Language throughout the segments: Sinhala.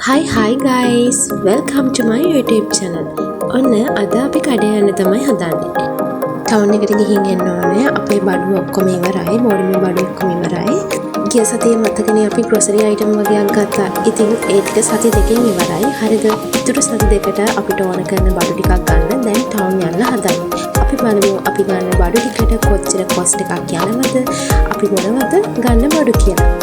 Hi guys, welcome to my YouTube channel. ඔන්න අද අපි කඩේ යන්න තමයි හදන්නේ. ටවුන් එකට ගිහින් එන්න ඕනේ. අපේ බඩු ඔක්කොම ඉවරයි. බෝඩිමේ බඩු ඔක්කොම ඉවරයි. ගිය සතියේ මතකනේ අපි grocery item වගේක් ගත්තා. ඉතින් ඒ ටික සති දෙකකින් ඉවරයි. හරිද? ඊටු සති දෙකට අපිට ඕන කරන බඩු ටිකක් ගන්න දැන් ටවුන් යන්න හදන්නේ. අපි බලමු අපි ගන්න බඩු ටිකට කොච්චර cost එකක් යනවද? අපි මොනවද ගන්න බඩු කියලා.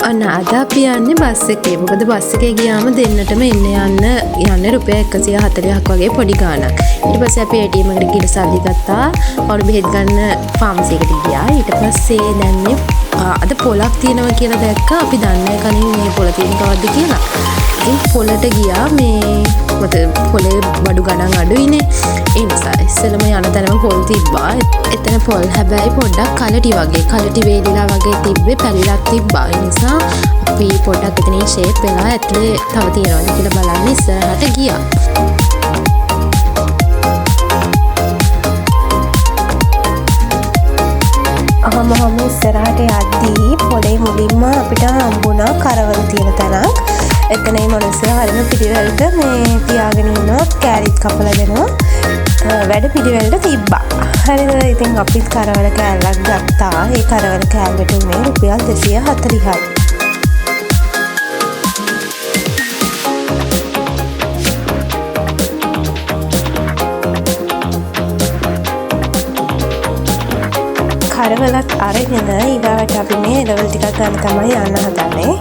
අන්න අද අපි යන්නේ බස් එකේ. මොකද බස් එකේ ගියාම දෙන්නටම යන්න රුපියල් 140ක් වගේ පොඩි ගාණක්. ඊට පස්සේ අපි ATM එකට ගිහින් සල්ලි ගත්තා. පොඩි බෙහෙත් ගන්න ෆාමසි එකට ගියා. ඊට පස්සේ දැන් අද පොලක් තියෙනවා කියලා දැක්කා. අපි දන්නේ කලින් මේ පොල තියෙන කවද්ද කියලා. ඉතින් පොලට ගියා මත පොලේ බඩු ගණන් අඩුයිනේ. ඒ නිසා ඉස්සෙල්ලම යන තැනම පොල් තිබ්බා. එතන පොල් හැබැයි පොඩ්ඩක් කලටි වේලිලා වගේ තිබ්බේ පැලිලක් තිබ්බා. ඒ නිසා අපි පොඩ්ඩක් එතනින් ෂේප් වෙලා ඇතුලේ තව තියනවාද කියලා බලන්න ඉස්සරහට ගියා. අහම ඉස්සරහට යද්දී පොලේ මුලින්ම අපිට හම්බුණා කරවල තියෙන තැනක්. එතන මේ මිනිස්සු හරිම පිළිවෙලට මේ තියාගෙන ඉන්නවා කැරිත් කපලා දෙනවා. වැඩ පිළිවෙලට තිබ්බා. හරිද? ඉතින් අපිත් කරවල කෑල්ලක් ගත්තා. ඒ කරවල කෑල්ලට උනේ රුපියල් 240යි. කරවලත් අරගෙන ඊගාවට අපි මේ ලෙවල් ටිකක් ගන්න තමයි යන්න හදන්නේ.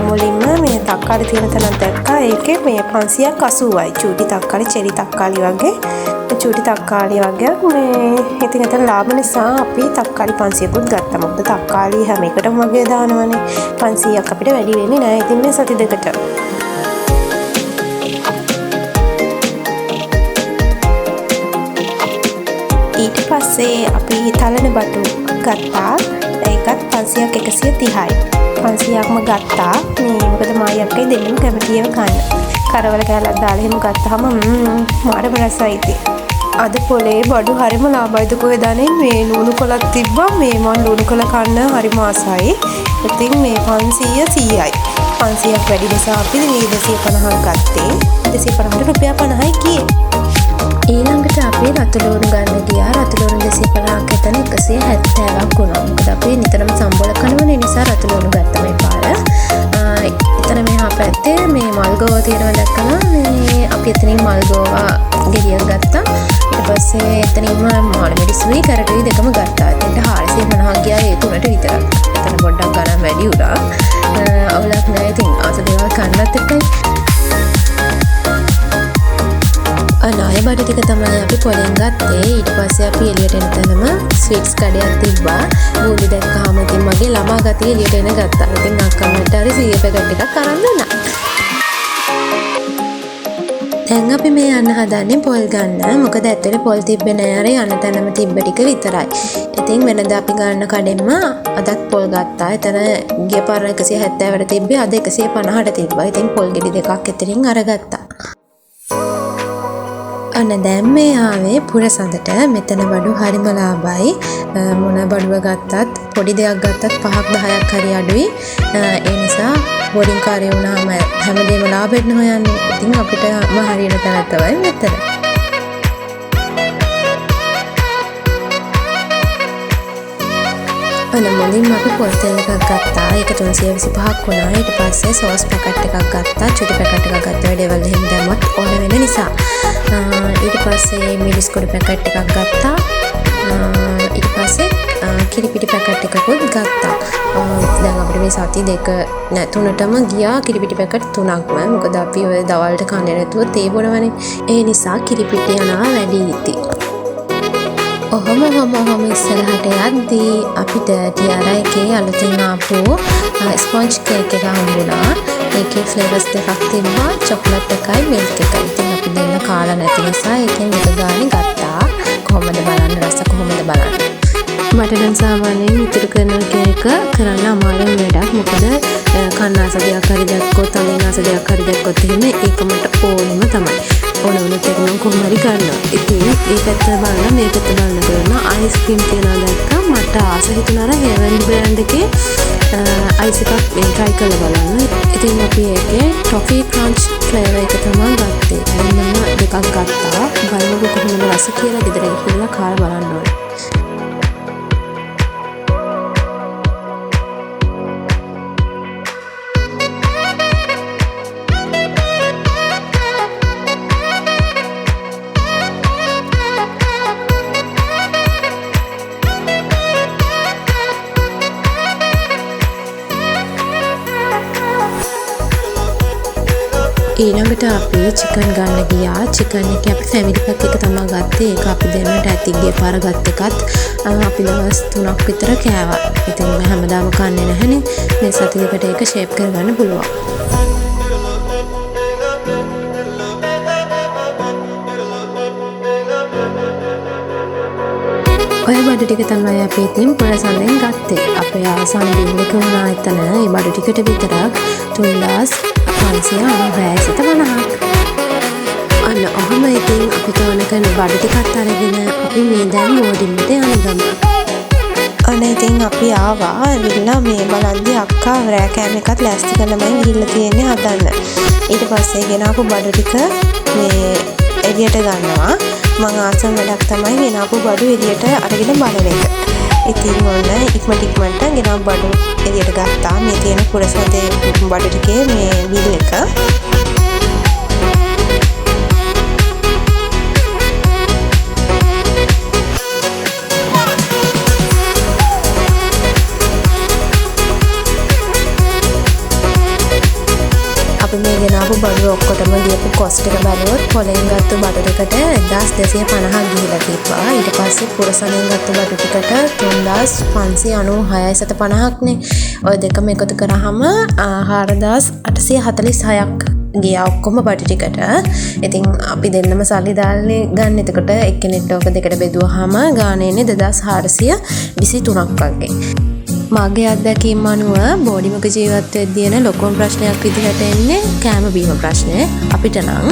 මුලින්ම මේ තක්කාලි තියෙන තැනක් දැක්කා. ඒකේ මේ 580යි. චූටි තක්කාලි, චෙරි තක්කාලි වගේ. චූටි තක්කාලි වගේ මේ ඉතින් එතන ලාභ නිසා අපි තක්කාලි 500කුත් ගත්තා. මොකද තක්කාලි හැම එකටම වගේ දානවනේ. 500ක් අපිට වැඩි වෙන්නේ නැහැ. ඉතින් මේ සති දෙකට ඊට පස්සේ අපි තලන බටු ගත්තා. ඒකත් 500ක් 130යි. 500ක්ම ගත්තා. මේ මොකද මායක්කයි දෙන්නම කැමතිව කන්න. කරවල කෑල්ලක් දාලා එහෙම ගත්තාම මාරම රසයි ඉතින්. අද පොලේ බඩු හරිම ලාභයිද කොහෙද මේ ලුණු කොලක් තිබ්බා. මේ මම ලුණු කොල කන්න හරිම ආසයි. ඉතින් මේ 500යි. 500ක් වැඩි නිසා අපි 250ක් ගත්තේ. 250ට රුපියල් 50යි ගියේ. ඊළඟට අපි රතු ලුණු ගන්න ගියා. රතු ලුණු 250ක් එතන 170ක් වුණා. මොකද අපි නිතරම සම්බොල කනවනේ නිසා රතු ලුණු ගත්තා මේ පාර. එතන මෙහා පැත්තේ මේ මල්ගෝව තියෙනවා දැක්කම මේ අපි එතනින් මල්ගෝව ගෙඩියක් ගත්තා. ඊට පස්සේ එතනින්ම මාළු මිරිස්සුයි කරටුයි දෙකම ගත්තා. එතනට 450ක් ගියා ඒ තුනට විතරක්. එතන පොඩ්ඩක් ගණන් වැඩි වුණා. අවුලක් නැහැ. ඉතින් ආස දේවල් කන්නත් එක්කයි. අනාය බඩු ටික තමයි අපි පොලෙන් ගත්තේ. ඊට පස්සේ අපි එළියට එන තැනම ස්වීට්ස් කඩයක් තිබ්බා. බූලි දැක්කහම ඉතින් මගේ ළමා ගතිය එළියට එන ගත්තා. ඉතින් අක්කමට හරි 100 පැකට් එකක් අරන් දුන්නා. දැන් අපි මේ යන්න හදන්නේ පොල් ගන්න. මොකද ඇත්තට පොල් තිබ්බේ නෑ. අර යන තැනම තිබ්බ ටික විතරයි. ඉතින් වෙනදා අපි ගන්න කඩෙන්ම අදත් පොල් ගත්තා. එතන ගිය පාර 170ට තිබ්බේ. අද 150ට තිබ්බා. ඉතින් පොල් ගෙඩි දෙකක් එතනින් අරගත්තා. අන්න දැන් මේ ආවේ පුරසඳට. මෙතන බඩු හරිම ලාභයි. මොන බඩුව ගත්තත් පොඩි දෙයක් ගත්තත් 5ක් 10ක් හරි අඩුයි. ඒ නිසා බෝඩින් කාර්යය වුණාම හැමදේම ලාභෙන්න හොයන්නේ. ඉතින් අපිට හරියන තැන තමයි මෙතන. අන්න මුලින්ම අපි පොල් තෙල් එකක් ගත්තා. ඒක 325ක් වුණා. ඊට පස්සේ සෝස් පැකට් එකක් ගත්තා. චුටි පැකට් එකක් ගත්තා. ඩෙවල් එහෙම දැම්මත් ඕන වෙන නිසා. ඊට පස්සේ මිරිස් කුඩු පැකට් එකක් ගත්තා. ඊට පස්සේ කිරිපිටි පැකට් එකකුත් ගත්තා. දැන් අපිට මේ සති දෙක තුනටම ගියා කිරිපිටි පැකට් 3ක්ම. මොකද අපි ඔය දවල්ට කන්නේ නැතුව තේ බොනවනේ. ඒ නිසා කිරිපිටි යනවා වැඩි ඉති. ඔහොම ඉස්සරහට යද්දී අපිට ටියාරා එකේ අලුතින් ආපු ස්පොන්ජ් කේක් එක හම්බුණා. ඒකේ ෆ්ලේවර්ස් දෙකක් තිබ්බා. චොක්ලට් එකයි මිල්ක් එකයි. ඉතින් අපි දෙන්න කාලා නැති නිසා ඒකෙන් එක ගානේ ගත්තා. කොහොමද බලන්න රස කොහොමද බලන්න. මට නම් සාමාන්‍යයෙන් ඉතුරු කරන කේක කරන්න අමාරු වැඩක්. මොකද කන්නාස දෙයක් හරි දැක්කොත් අලිනාස දෙයක් හරි දැක්කොත් එහෙම ඒක මට ඕනෙම තමයි. ඕනවලුත් එක නම් කොහොම හරි ගන්නවා. ඉතින් ඒ පැත්ත බලලා මේ පැත්ත බලන කරන අයිස්ක්‍රීම් තියනවා දැක්කා. මට ආස හිතුණා අර හෙවන් බ්‍රෑන්ඩ් එකේ අයිස් එකක් try කරලා බලන්න. ඉතින් අපි ඒකේ toffee crunch flavor එක තමයි ගත්තේ. මම දෙකක් ගත්තා. බලමුකෝ කොහොමද රස කියලා ගෙදර ගිහිල්ලා කාලා බලන්න ඕනේ. ඊළඟට අපි චිකන් ගන්න ගියා. චිකන් එක අපි ෆැමිලි පැක් එක තමයි ගත්තේ. ඒක අපි දෙන්නට ඇති ගිය පාර ගත්ත එකත් අපි දවස් 3ක් විතර කෑවා. ඉතින් මම හැමදාම කන්නේ නැහනේ. මේ සතියකට ඒක ෂේප් කරගන්න පුළුවන්. ඔය බඩු ටික තමයි අපි ඉතින් පුරසන්ෙන් ගත්තේ. අපේ ආසන්න බිල් එක වුණා එතන. මේ බඩු ටිකට විතරක් 3550ක්. අන්න ඔහොම ඉතින් අපි තෝරන කරන බඩු ටිකත් අරගෙන අපි මේ දැන් බෝඩින්ට යන්න. අන්න ඉතින් අපි ආවා. ඇවිල්ලා මේ බලන්දි අක්කා රෑ කෑම එකත් ලෑස්ති කරලාමයි ගිහිල්ලා තියෙන්නේ හදන්න. ඊට පස්සේ ගෙනාපු බඩු ටික මේ එළියට ගන්නවා. මම ආසම වැඩක් තමයි ගෙනාපු බඩු එළියට අරගෙන බලන එක. ඉතින් ඔන්න ඉක්මනට ගෙනාපු බඩු එළියට ගත්තා. මේ තියෙන පුරසන්තේ බඩු ටිකේ මේ බිල් එක. අපි මේ ගෙනාපු බඩු ඔක්කොටම දීපු කොස්ට් එක බලුවොත් පොලෙන් ගත්ත බඩු ටිකට 1250ක් ගිහිලා තිබ්බා. ඊට පස්සේ පුරසනෙන් ගත්ත බඩු ටිකට 3596.50ක් නේ. ඔය දෙකම එකතු කරාම 4846ක් ගියා ඔක්කොම බඩු ටිකට. ඉතින් අපි දෙන්නම සල්ලි දාන්නේ ගන්න. එතකොට එක්කෙනෙක්ට ඔක දෙකට බෙදුවාම ගාණ එන්නේ 2423ක් වගේ. මගේ අත්දැකීම් අනුව බෝඩිමක ජීවත් වෙද්දී එන ලොකුම ප්‍රශ්නයක් විදිහට එන්නේ කෑම බීම ප්‍රශ්නය අපිට නම්.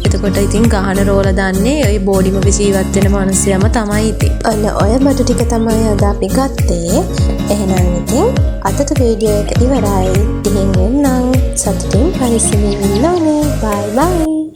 එතකොට ඉතින් ගාන රෝල දන්නේ ওই බෝඩිමක ජීවත් වෙන මිනිස්සුයම තමයි ඉතින්. අන්න ඔය බඩු ටික තමයි අද අපි ගත්තේ. එහෙනම් ඉතින් අදට වීඩියෝ එක ඉවරයි. ඉතින් එන්නම් සතුටින් පරිස්සමින් ඉන්න ඕනේ. බයි බයි.